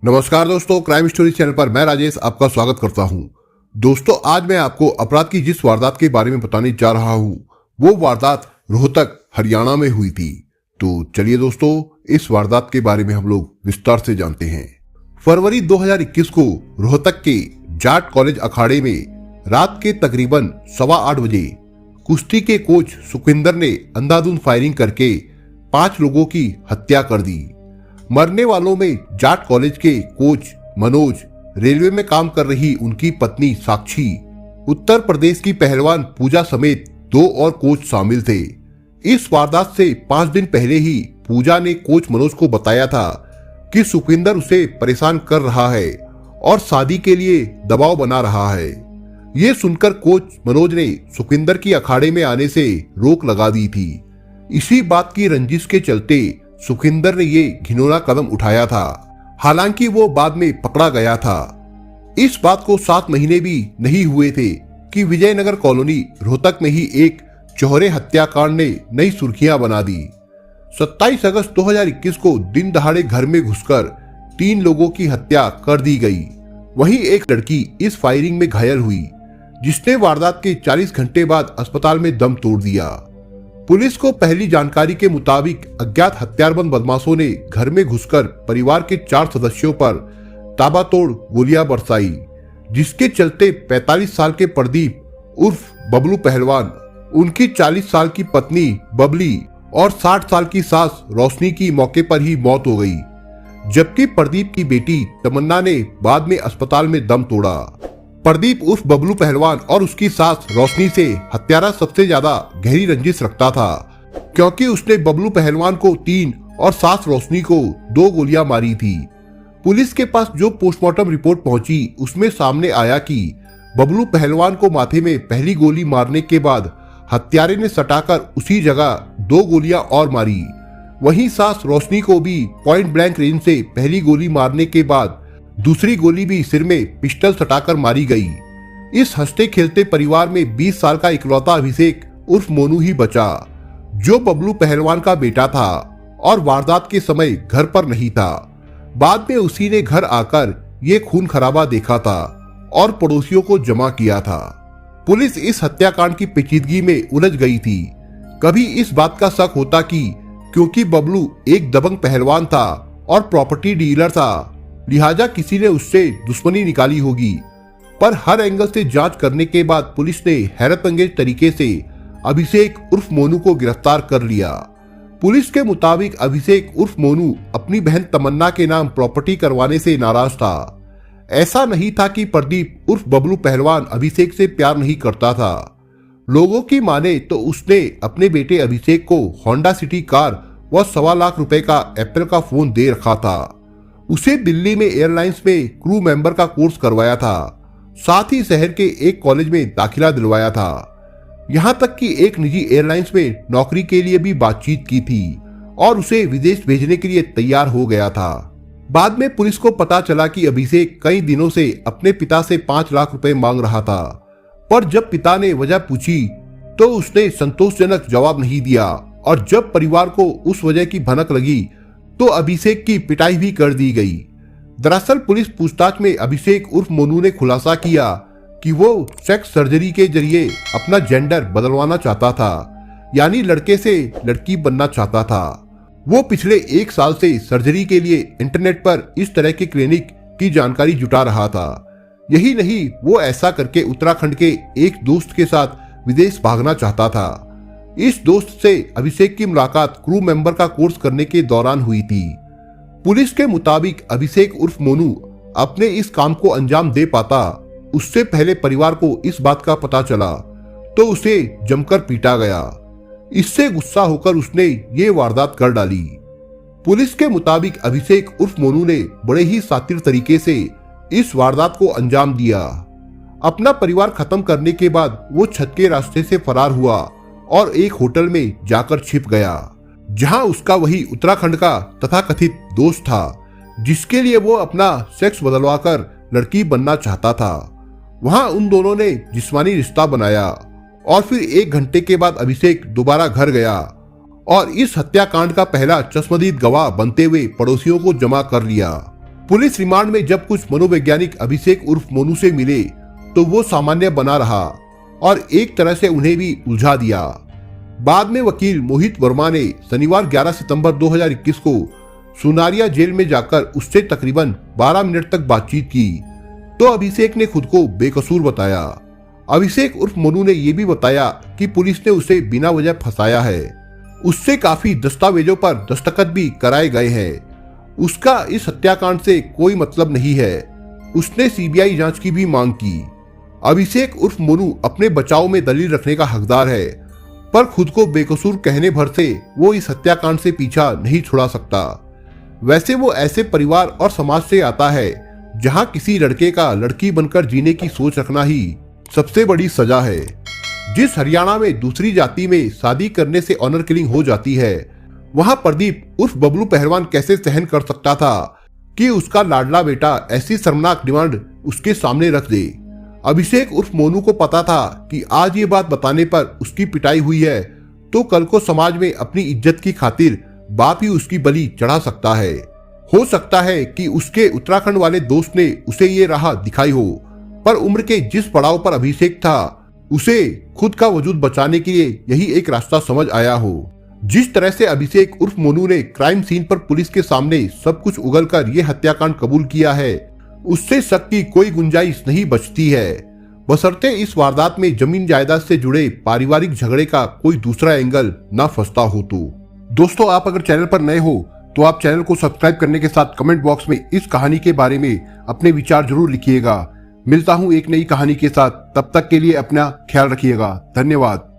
नमस्कार दोस्तों, crime story channel पर मैं राजेश आपका स्वागत करता हूं। दोस्तों, आज मैं आपको अपराध की जिस वारदात के बारे में बताने जा रहा हूं, वो वारदात रोहतक हरियाणा में हुई थी। तो चलिए दोस्तों, इस वारदात के बारे में हम लोग विस्तार से जानते हैं। फरवरी 2021 को रोहतक के जाट कॉलेज अखाड़े में रात के तकरीबन 8:15 बजे कुश्ती के कोच सुखविंदर ने अंधाधुंध फायरिंग करके 5 लोगों की हत्या कर दी। मरने वालों में जाट कॉलेज के कोच मनोज, रेलवे में काम कर रही उनकी पत्नी साक्षी, उत्तर प्रदेश की पहलवान पूजा समेत 2 और कोच शामिल थे। इस वारदात से 5 दिन पहले ही पूजा ने कोच मनोज को बताया था कि सुखविंदर उसे परेशान कर रहा है और शादी के लिए दबाव बना रहा है। ये सुनकर कोच मनोज ने सुखविंदर की अखाड़े में आने से रोक लगा दी थी। इसी बात की रंजिश के चलते सुखविंदर ने ये घिनौना कदम उठाया था। हालांकि वो बाद में पकड़ा गया था। इस बात को 7 महीने भी नहीं हुए थे कि विजयनगर कॉलोनी रोहतक में ही एक चौहरे हत्याकांड ने नई सुर्खियां बना दी। 27 अगस्त 2021 को दिन दहाड़े घर में घुसकर 3 लोगों की हत्या कर दी गई। वहीं एक लड़की इस फायरिंग में घायल हुई, जिसने वारदात के 40 घंटे बाद अस्पताल में दम तोड़ दिया। पुलिस को पहली जानकारी के मुताबिक अज्ञात हथियारबंद बदमाशों ने घर में घुसकर परिवार के 4 सदस्यों पर ताबड़तोड़ गोलियां बरसाई, जिसके चलते 45 साल के प्रदीप उर्फ बबलू पहलवान, उनकी 40 साल की पत्नी बबली और 60 साल की सास रोशनी की मौके पर ही मौत हो गई, जबकि प्रदीप की बेटी तमन्ना ने बाद में अस्पताल में दम तोड़ा। प्रदीप उर्फ बबलू पहलवान और उसकी सास रोशनी से हत्यारा सबसे ज्यादा गहरी रंजिश रखता था, क्योंकि उसने बबलू पहलवान को 3 और सास रोशनी को 2 गोलियां मारी थी। पुलिस के पास जो पोस्टमार्टम रिपोर्ट पहुंची, उसमें सामने आया कि बबलू पहलवान को माथे में पहली गोली मारने के बाद हत्यारे ने सटाकर उसी जगह 2 गोलियां और मारी। वहीं सास रोशनी को भी पॉइंट ब्लैंक रेंज से पहली गोली मारने के बाद दूसरी गोली भी सिर में पिस्टल सटाकर मारी गई। इस हंसते खेलते परिवार में 20 साल का इकलौता अभिषेक उर्फ मोनू ही बचा, जो बबलू पहलवान का बेटा था और वारदात के समय घर पर नहीं था। बाद में उसी ने घर आकर ये खून खराबा देखा था और पड़ोसियों को जमा किया था। पुलिस इस हत्याकांड की पेचीदगी में उलझ गई थी। कभी इस बात का शक होता कि क्योंकि बबलू एक दबंग पहलवान था और प्रॉपर्टी डीलर था, लिहाजा किसी ने उससे दुश्मनी निकाली होगी, पर हर एंगल से जांच करने के बाद पुलिस ने हैरतअंगेज तरीके से अभिषेक उर्फ मोनू को गिरफ्तार कर लिया। पुलिस के मुताबिक अभिषेक उर्फ मोनू अपनी बहन तमन्ना के नाम प्रॉपर्टी करवाने से नाराज था। ऐसा नहीं था कि प्रदीप उर्फ बबलू पहलवान अभिषेक से प्यार नहीं करता था। लोगों की माने तो उसने अपने बेटे अभिषेक को होंडा सिटी कार व 1.25 लाख रुपए का एप्पल का फोन दे रखा था। उसे दिल्ली में एयरलाइंस में क्रू मेंबर का कोर्स करवाया था, साथ ही शहर के एक कॉलेज में दाखिला दिलवाया था। यहां तक कि एक निजी एयरलाइंस में नौकरी के लिए भी बातचीत की थी और उसे विदेश भेजने के लिए तैयार हो गया था। बाद में पुलिस को पता चला कि अभिषेक कई दिनों से अपने पिता से 5 लाख रुपए मांग रहा था, पर जब पिता ने वजह पूछी तो उसने संतोषजनक जवाब नहीं दिया और जब परिवार को उस वजह की भनक लगी तो अभिषेक की पिटाई भी कर दी गई। दरअसल पुलिस पूछताछ में अभिषेक उर्फ मोनू ने खुलासा किया कि वो सेक्स सर्जरी के जरिए अपना जेंडर बदलवाना चाहता था, यानी लड़के से लड़की बनना चाहता था। वो पिछले 1 साल से सर्जरी के लिए इंटरनेट पर इस तरह के क्लिनिक की जानकारी जुटा रहा था। यही नहीं, वो ऐसा करके उत्तराखंड के एक दोस्त के साथ विदेश भागना चाहता था। इस दोस्त से अभिषेक की मुलाकात क्रू मेंबर का कोर्स करने के दौरान हुई थी। पुलिस के मुताबिक अभिषेक उर्फ मोनू अपने इस काम को अंजाम दे पाता, उससे पहले परिवार को इस बात का पता चला तो उसे जमकर पीटा गया। इससे गुस्सा होकर उसने ये वारदात कर डाली। पुलिस के मुताबिक अभिषेक उर्फ मोनू ने बड़े ही शातिर तरीके से इस वारदात को अंजाम दिया। अपना परिवार खत्म करने के बाद वो छत के रास्ते से फरार हुआ और एक होटल में जाकर छिप गया, जहां उसका वही उत्तराखंड का तथाकथित दोस्त था, जिसके लिए वो अपना सेक्स बदलवाकर लड़की बनना चाहता था। वहां उन दोनों ने जिस्मानी रिश्ता बनाया और फिर 1 घंटे के बाद अभिषेक दोबारा घर गया और इस हत्याकांड का पहला चश्मदीद गवाह बनते हुए पड़ोसियों को जमा कर लिया। पुलिस रिमांड में जब कुछ मनोवैज्ञानिक अभिषेक उर्फ मोनू से मिले तो वो सामान्य बना रहा और एक तरह से उन्हें भी उलझा दिया। बाद में वकील मोहित वर्मा ने शनिवार 11 सितंबर 2021 को सुनारिया जेल में जाकर उससे तकरीबन 12 मिनट तक बातचीत की तो अभिषेक ने खुद को बेकसूर बताया। अभिषेक उर्फ मोनू ने यह भी बताया कि पुलिस ने उसे बिना वजह फंसाया है। उससे काफी दस्तावेजों पर दस्तखत भी कराए गए हैं। उसका इस हत्याकांड से कोई मतलब नहीं है। उसने सीबीआई जांच की भी मांग की। अभिषेक उर्फ मोनू अपने बचाव में दलील रखने का हकदार है, पर खुद को बेकसूर कहने भर से वो इस हत्याकांड से पीछा नहीं छुड़ा सकता। वैसे वो ऐसे परिवार और समाज से आता है जहां किसी लड़के का लड़की बनकर जीने की सोच रखना ही सबसे बड़ी सजा है। जिस हरियाणा में दूसरी जाति में शादी करने से ऑनर किलिंग हो जाती है, वहां प्रदीप उर्फ बबलू पहलवान कैसे सहन कर सकता था कि उसका लाडला बेटा ऐसी शर्मनाक डिमांड उसके सामने रख दे। अभिषेक उर्फ मोनू को पता था कि आज ये बात बताने पर उसकी पिटाई हुई है तो कल को समाज में अपनी इज्जत की खातिर बाप ही उसकी बलि चढ़ा सकता है। हो सकता है कि उसके उत्तराखंड वाले दोस्त ने उसे ये राह दिखाई हो, पर उम्र के जिस पड़ाव पर अभिषेक था उसे खुद का वजूद बचाने के लिए यही एक रास्ता समझ आया हो। जिस तरह से अभिषेक उर्फ मोनू ने क्राइम सीन पर पुलिस के सामने सब कुछ उगलकर यह हत्याकांड कबूल किया है, उससे शक की कोई गुंजाइश नहीं बचती है, बशर्ते इस वारदात में जमीन जायदाद से जुड़े पारिवारिक झगड़े का कोई दूसरा एंगल ना फंसता हो तो। दोस्तों, आप अगर चैनल पर नए हो तो आप चैनल को सब्सक्राइब करने के साथ कमेंट बॉक्स में इस कहानी के बारे में अपने विचार जरूर लिखिएगा। मिलता हूं एक नई कहानी के साथ, तब तक के लिए अपना ख्याल रखिएगा। धन्यवाद।